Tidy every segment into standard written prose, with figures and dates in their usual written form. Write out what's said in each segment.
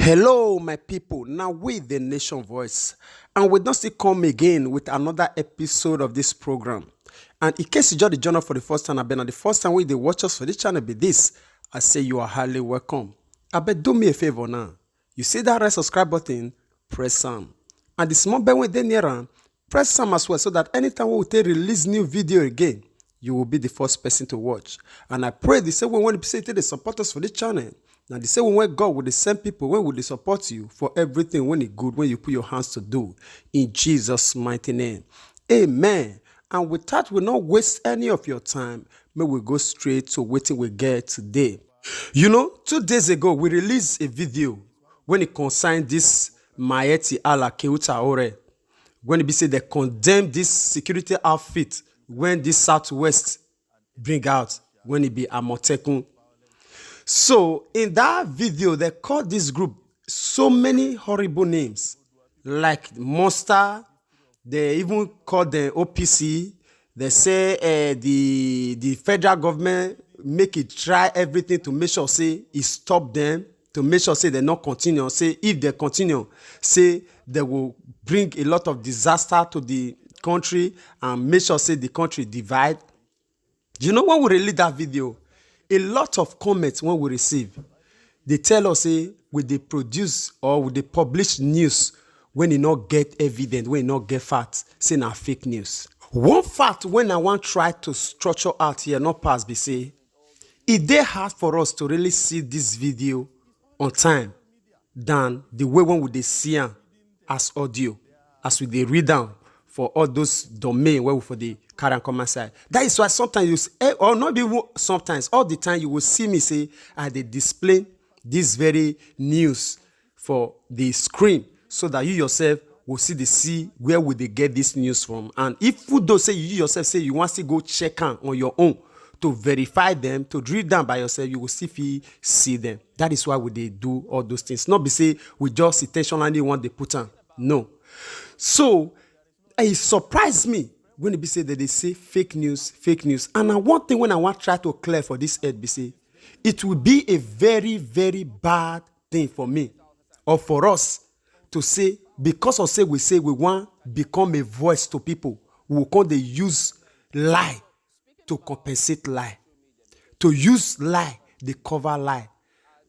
Hello, my people. Now we the Nation Voice, and we don't still come again with another episode of this program. And in case you join the journal for the first time, I've been at the first time we they watch us for this channel be this. I say you are highly welcome. I bet do me a favor now. You see that red subscribe button, press some. And the small bell when they near on, press some as well so that anytime we take release new video again, you will be the first person to watch. And I pray the same way when they support us for this channel. Now the same way when God will send people, when will they support you for everything when it's good, when you put your hands to do. In Jesus' mighty name. Amen. And with that, we'll not waste any of your time. May we go straight to what we get today. You know, 2 days ago, we released a video when it concerned this Miyetti ala Keuta Ore. When it be said they condemn this security outfit when this Southwest bring out, when it be Amotekun. So in that video, they called this group so many horrible names, like Monster. They even called the OPC. They say the federal government make it try everything to make sure say it stop them, to make sure say they not continue. Say if they continue, say they will bring a lot of disaster to the country and make sure say the country divide. You know when we release that video, a lot of comments when we receive, they tell us say will they produce or will they publish news when it not get evidence, when it not get facts, say na fake news. One fact when I want try to structure out here, not pass be say, it dey hard for us to really see this video on time than the way when we dey see am as audio, as we dey read down for all those domain where we for the carry and come side. That is why sometimes you or not even sometimes, all the time you will see me say I dey display this very news for the screen so that you yourself will see where would they get this news from. And if you don't say you yourself say you want to go check on your own to verify them, to read them by yourself, you will see them. That is why we they do all those things. Not be say we just intentionally want they put on. No. So it surprised me when it be say that they say fake news. And one thing when I want to try to clear for this head be say, it will be a very, very bad thing for me or for us to say, because of say we want become a voice to people, we will come they use lie to compensate lie, to use lie, they cover lie.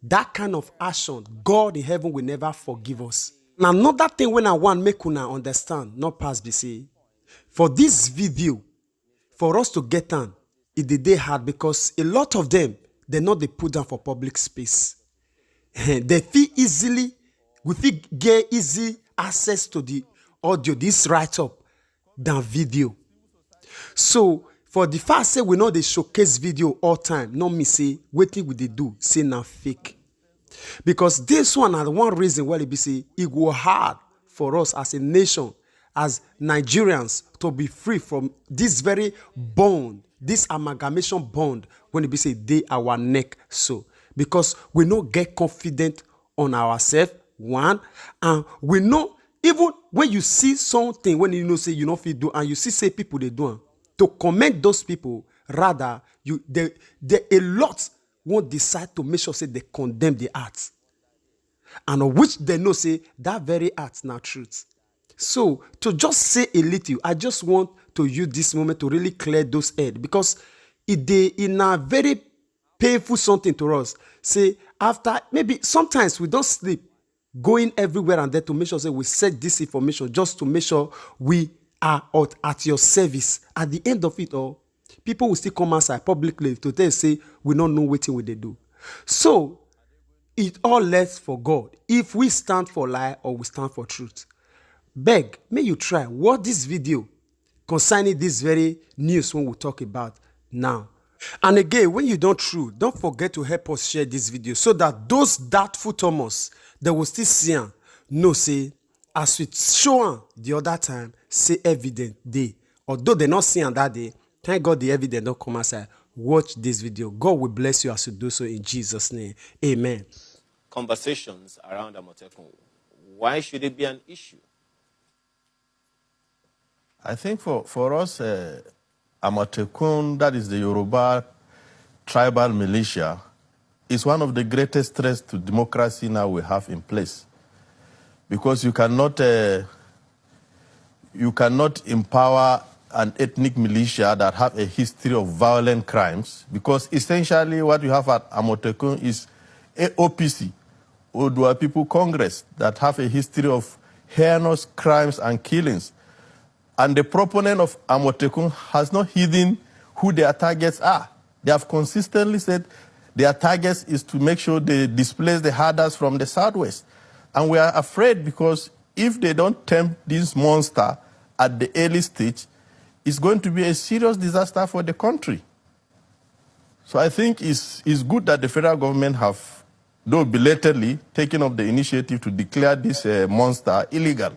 That kind of action, God in heaven will never forgive us. Now, another thing when I want make una understand, not pass be say, for this video, for us to get on, it dey hard because a lot of them, they not they put down for public space. They feel easily, we feel get easy access to the audio, this write-up, than video. So, for the fact say we know they showcase video all time, not me say, waiting with they do, say now fake. Because this one are the one reason why it be say, it will hard for us as a nation, as Nigerians, to be free from this very bond, this amalgamation bond, when it be say, they our neck so. Because we no get confident on ourselves, one, and we know, even when you see something, when you know say you know if you do, and you see say people they do, to comment those people, rather, they a lot won't decide to make sure say they condemn the art. And of which they know say that very art not truth. So to just say a little, I just want to use this moment to really clear those heads, because they in a very painful something to us. Say after maybe sometimes we don't sleep, going everywhere and there to make sure say we set this information just to make sure we are at your service. At the end of it all, people will still come outside publicly to tell you say we don't know what they do. So it all left for God. If we stand for lie or we stand for truth. Beg, may you try watch this video concerning this very news when we talk about now. And again, when you don't forget to help us share this video so that those doubtful Thomas that will still see and know say, as we show on the other time, say evident day. Although they not see on that day, thank God the evidence don't come outside. Watch this video. God will bless you as you do so in Jesus' name. Amen. Conversations around Amotekun. Why should it be an issue? I think for us, Amotekun, that is the Yoruba tribal militia, is one of the greatest threats to democracy now we have in place. Because you cannot empower an ethnic militia that have a history of violent crimes, because essentially what you have at Amotekun is OPC, Odua People Congress, that have a history of heinous crimes and killings. And the proponent of Amotekun has not hidden who their targets are. They have consistently said their targets is to make sure they displace the herders from the southwest. And we are afraid, because if they don't tempt this monster at the early stage, it's going to be a serious disaster for the country. So I think it's good that the federal government have, though belatedly, taken up the initiative to declare this monster illegal.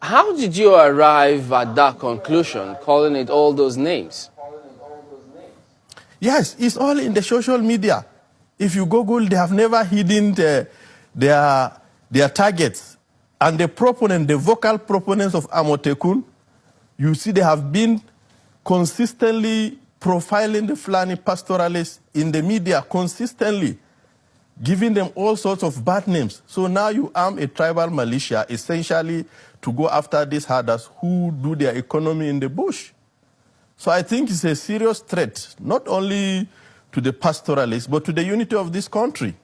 How did you arrive at that conclusion, calling it all those names? Yes, it's all in the social media. If you Google, they have never hidden their targets. And the vocal proponents of Amotekun, you see they have been consistently profiling the Fulani pastoralists in the media, consistently giving them all sorts of bad names. So now you arm a tribal militia essentially to go after these herders who do their economy in the bush. So I think it's a serious threat, not only to the pastoralists, but to the unity of this country.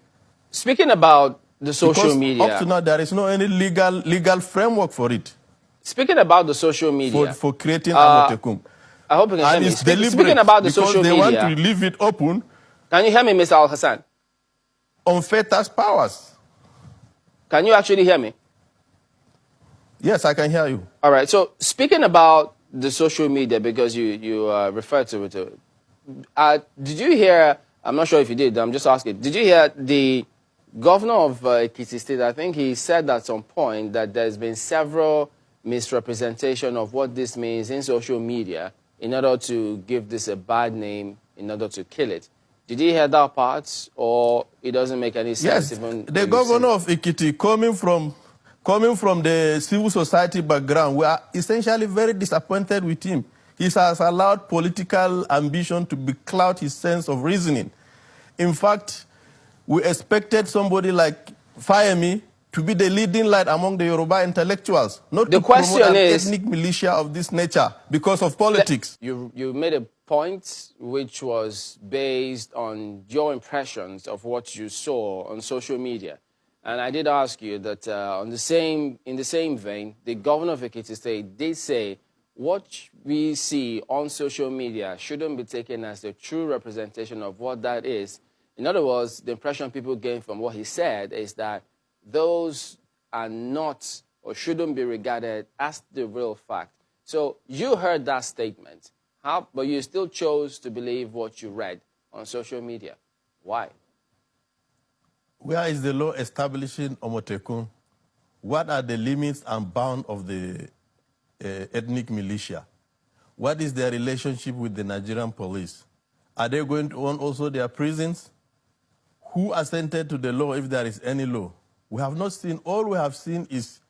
Speaking about the social Because media, up to now, there is no any legal framework for it. Speaking about the social media, For creating Amotekun. I hope you can hear And me. it's deliberate, Speaking about the because social they media, want to leave it open can you hear me, Mr. Al Hassan? on FETA's powers. Can you actually hear me? Yes, I can hear you. All right. So speaking about the social media, because you referred to it, did you hear? I'm not sure if you did. I'm just asking. Did you hear the governor of Ekiti State? I think he said at some point that there's been several misrepresentation of what this means in social media in order to give this a bad name, in order to kill it. Did you hear that part, or it doesn't make any sense? Yes, even the governor of Ekiti, coming from the civil society background, we are essentially very disappointed with him. He has allowed political ambition to becloud his sense of reasoning. In fact, we expected somebody like Fayemi to be the leading light among the Yoruba intellectuals, not The to promote question an is, ethnic militia of this nature because of politics. You made a point which was based on your impressions of what you saw on social media. And I did ask you that in the same vein, the governor of Ekiti State did say what we see on social media shouldn't be taken as the true representation of what that is. In other words, the impression people gain from what he said is that those are not or shouldn't be regarded as the real fact. So you heard that statement, but you still chose to believe what you read on social media. Why? Where is the law establishing Amotekun? What are the limits and bounds of the ethnic militia? What is their relationship with the Nigerian police? Are they going to own also their prisons? Who assented to the law, if there is any law? We have not seen. All we have seen is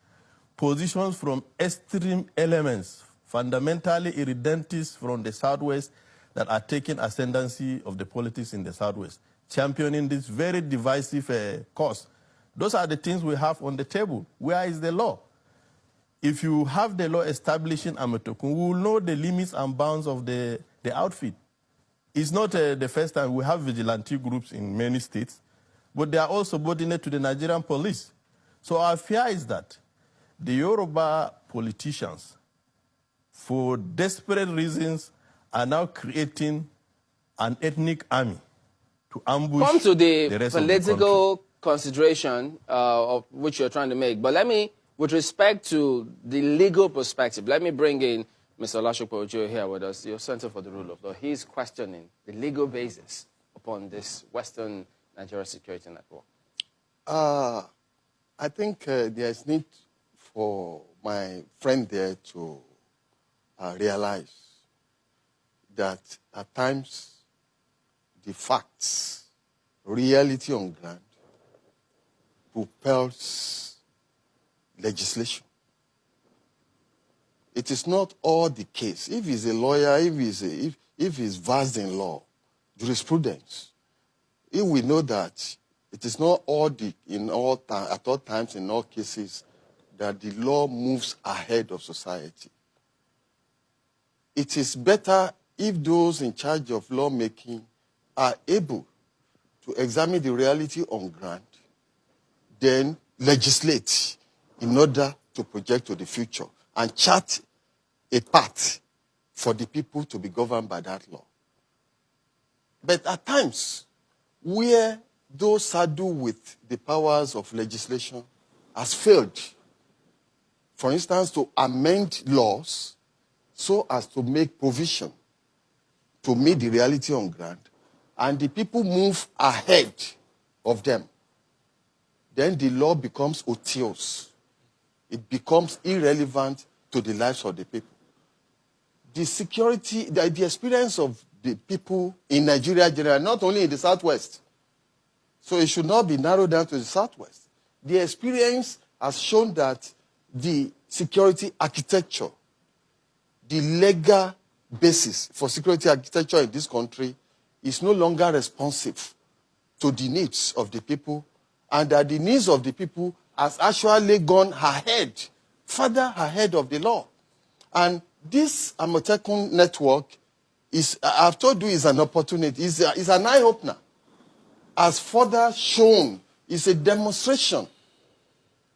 positions from extreme elements, fundamentally irredentists from the Southwest, that are taking ascendancy of the politics in the Southwest, championing this very divisive cause. Those are the things we have on the table. Where is the law? If you have the law establishing Amotekun, we will know the limits and bounds of the outfit. It's not the first time we have vigilante groups in many states, but they are all subordinate to the Nigerian police. So our fear is that the Yoruba politicians, for desperate reasons, are now creating an ethnic army to ambush Come to the the rest political of the consideration of which you're trying to make. But let me, with respect to the legal perspective, let me bring in Mr. Olashokpo Ojo here with us, your Center for the Rule of Law. He's questioning the legal basis upon this Western Nigeria security network. I think there's need for my friend there to realize that at times the facts, reality on ground, propels legislation. It is not all the case. If he's a lawyer, if he's versed in law, jurisprudence, if we know that it is not at all times, in all cases, that the law moves ahead of society, it is better if those in charge of lawmaking are able to examine the reality on ground, then legislate in order to project to the future and chart a path for the people to be governed by that law. But at times, where those saddled with the powers of legislation has failed, for instance, to amend laws so as to make provision to meet the reality on ground, and the people move ahead of them, then the law becomes odious. It becomes irrelevant to the lives of the people. The security, the experience of the people in Nigeria generally, not only in the Southwest, so it should not be narrowed down to the Southwest. The experience has shown that the security architecture, the legal basis for security architecture in this country is no longer responsive to the needs of the people, and that the needs of the people has actually gone ahead, further ahead of the law. And this Amotekun network is, I've told you, is an opportunity, is an eye-opener. As further shown, is a demonstration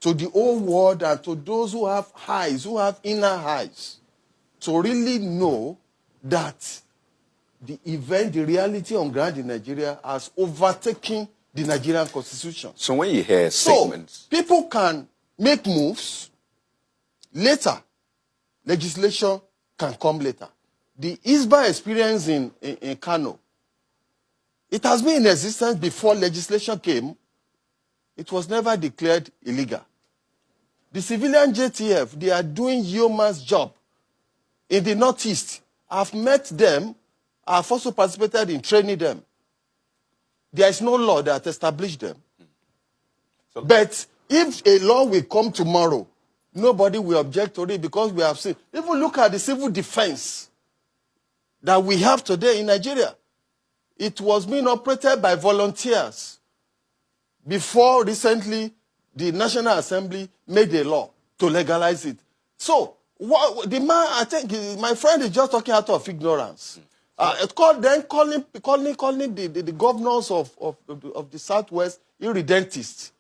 to the whole world and to those who have eyes, who have inner eyes, to really know that the event, the reality on ground in Nigeria has overtaken the Nigerian constitution. So when you hear statements... So people can make moves later. Legislation can come later. The ISBA experience in Kano, it has been in existence before legislation came. It was never declared illegal. The civilian JTF, they are doing yeoman's job in the Northeast. I've met them. I've also participated in training them. There is no law that established them. But if a law will come tomorrow, nobody will object to it because we have seen. Even look at the civil defense that we have today in Nigeria. It was being operated by volunteers. Before recently, the National Assembly made a law to legalize it. So, the man, I think, my friend is just talking out of ignorance. Calling the governors of the Southwest irredentists.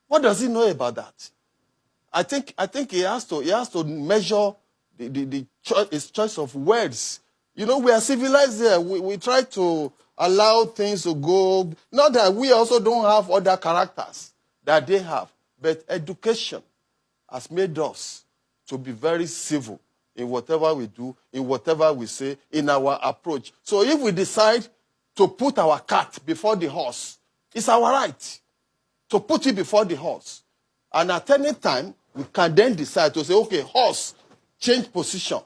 What does he know about that? I think he has to measure his choice of words. You know, we are civilized there. We try to allow things to go. Not that we also don't have other characters that they have, but education has made us to be very civil in whatever we do, in whatever we say, in our approach. So if we decide to put our cart before the horse, it's our right to put it before the horse. And at any time, we can then decide to say, okay, horse, change position.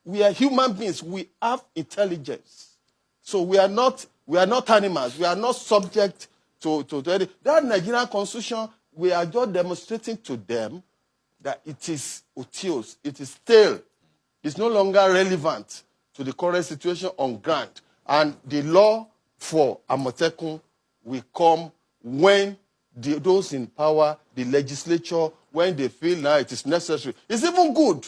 We are human beings. We have intelligence. So we are not animals. We are not subject to that Nigerian constitution. We are just demonstrating to them that it is odious, it is stale, it's no longer relevant to the current situation on ground. And the law for Amotekun will come when those in power, the legislature, when they feel now it is necessary. It's even good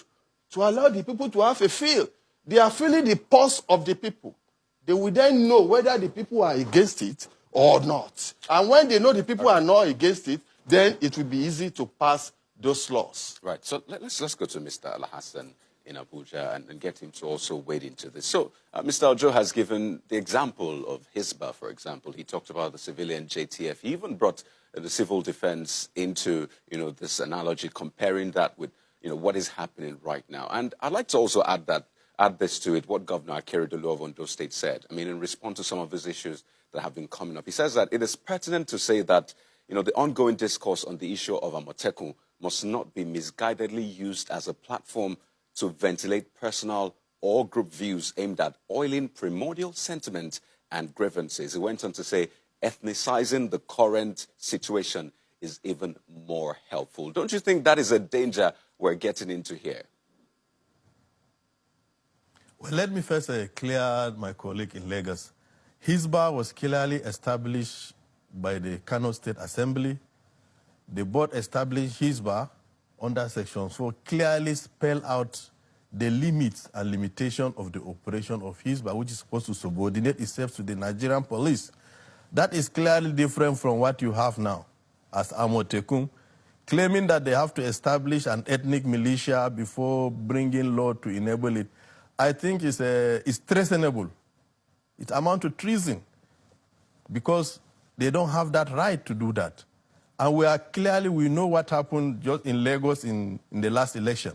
to allow the people to have a feel. They are feeling the pulse of the people. They will then know whether the people are against it or not. And when they know the people are not against it, then it will be easy to pass those laws. Right. So let's go to Mr. Alhassan in Abuja and get him to also wade into this. So Mr. Ojo has given the example of Hisba, for example. He talked about the civilian JTF. He even brought the civil defense into, this analogy, comparing that with, what is happening right now. And I'd like to also add this to it, what Governor Akeredolu of Ondo State said. I mean, in response to some of these issues that have been coming up, he says that it is pertinent to say that, the ongoing discourse on the issue of Amotekun must not be misguidedly used as a platform to ventilate personal or group views aimed at oiling primordial sentiment and grievances. He went on to say, ethnicizing the current situation is even more helpful. Don't you think that is a danger we're getting into here? Well, let me first clear my colleague in Lagos. Hisba was clearly established by the Kano State Assembly. The board established Hisbah under Section 4, clearly spell out the limits and limitation of the operation of Hisbah, which is supposed to subordinate itself to the Nigerian police. That is clearly different from what you have now as Amotekun, claiming that they have to establish an ethnic militia before bringing law to enable it. I think it's treasonable. It amounts to treason because they don't have that right to do that. And we know what happened just in Lagos in the last election.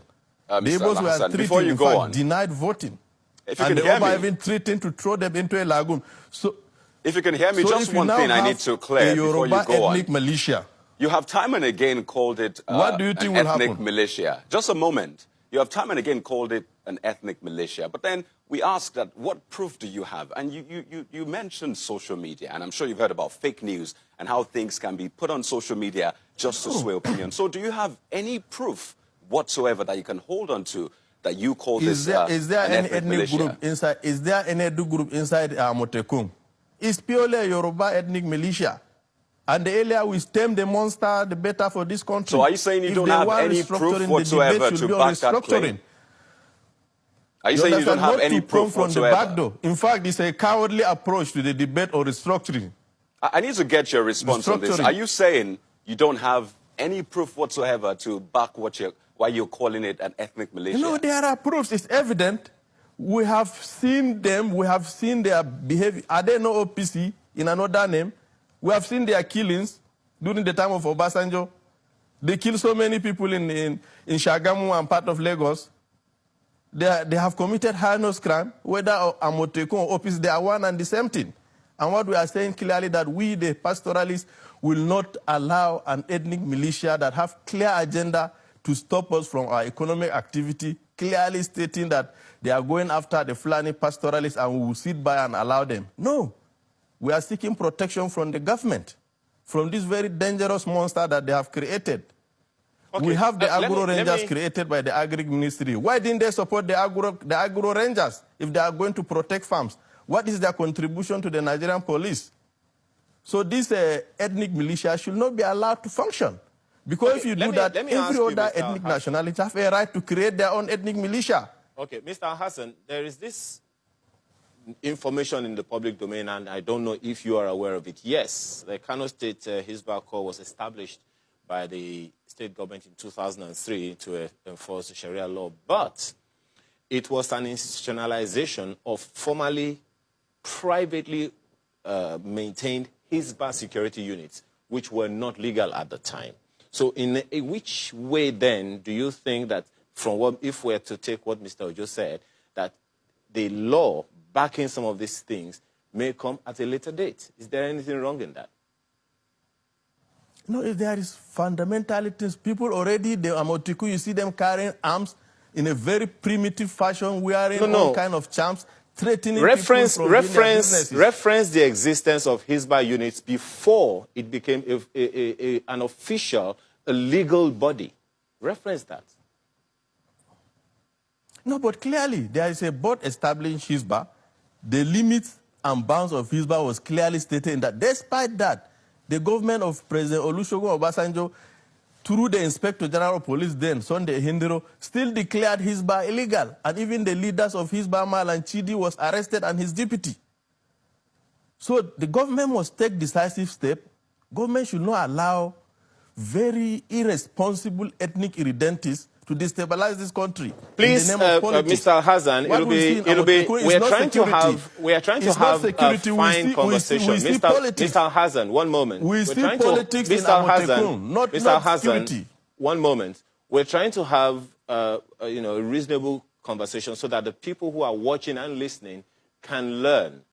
Neighbors were treated, in fact, denied voting. And the Oba even threatened to throw them into a lagoon. So, if you can hear me, just one thing I need to clear before you go on. Ethnic militia. You have time and again called it what do you think an will ethnic happen? militia. Just a moment. You have time and again called it an ethnic militia. But then we ask that, what proof do you have? And you mentioned social media, and I'm sure you've heard about fake news and how things can be put on social media just to sway opinion. So do you have any proof whatsoever that you can hold on to that you call is this there an any ethnic militia? Group inside? Is there any ethnic group inside Amotekun? It's purely a Yoruba ethnic militia. And the earlier we stem the monster, the better for this country. So are you saying you don't have any proof whatsoever to back that claim? Are you saying you don't have any proof whatsoever? From the back door. In fact, it's a cowardly approach to the debate or restructuring. I need to get your response on this. Are you saying you don't have any proof whatsoever to back why you're calling it an ethnic militia? No, there are proofs. It's evident. We have seen them. We have seen their behavior. Are they no OPC in another name? We have seen their killings during the time of Obasanjo. They killed so many people in Shagamu and part of Lagos. They have committed heinous crime, whether Amotekun or OPC, they are one and the same thing. And what we are saying clearly that we, the pastoralists, will not allow an ethnic militia that have clear agenda to stop us from our economic activity, clearly stating that they are going after the Fulani pastoralists and we will sit by and allow them. No. We are seeking protection from the government, from this very dangerous monster that they have created. Okay. We have the Agro Rangers created by the Agri Ministry. Why didn't they support the Agro Rangers if they are going to protect farms? What is their contribution to the Nigerian police? So this ethnic militia should not be allowed to function. Because if you do that, every other ethnic nationality have a right to create their own ethnic militia. Okay, Mr. Hassan, there is this information in the public domain, and I don't know if you are aware of it. Yes, the Kano State Hisbah Corps was established by the state government in 2003 to enforce Sharia law, but it was an institutionalization of formerly privately maintained Hisbah security units, which were not legal at the time. So in which way then do you think that, from what, if we're to take what Mr. Ojo said, that the law backing some of these things may come at a later date? Is there anything wrong in that? No, if there is fundamentalities, people already, the Amotekun, you see them carrying arms in a very primitive fashion, wearing all kind of charms, threatening people from reference the existence of Hisbah units before it became an official, a legal body. Reference that. No, but clearly there is a board established Hisbah. The limits and bounds of Hisbah was clearly stated in that. Despite that, the government of President Olusegun Obasanjo, through the Inspector General of Police then, Sunday Hindero, still declared Hisbah illegal. And even the leaders of Hisbah, Mal and Chidi, was arrested and his deputy. So the government must take decisive steps. Government should not allow very irresponsible ethnic irredentists to destabilize this country. Please, Mr. Hassan, we are trying to have a fine conversation. Mr. Hassan, one moment. We see politics in Amotekun, not security. One moment. We're trying to have a reasonable conversation so that the people who are watching and listening can learn.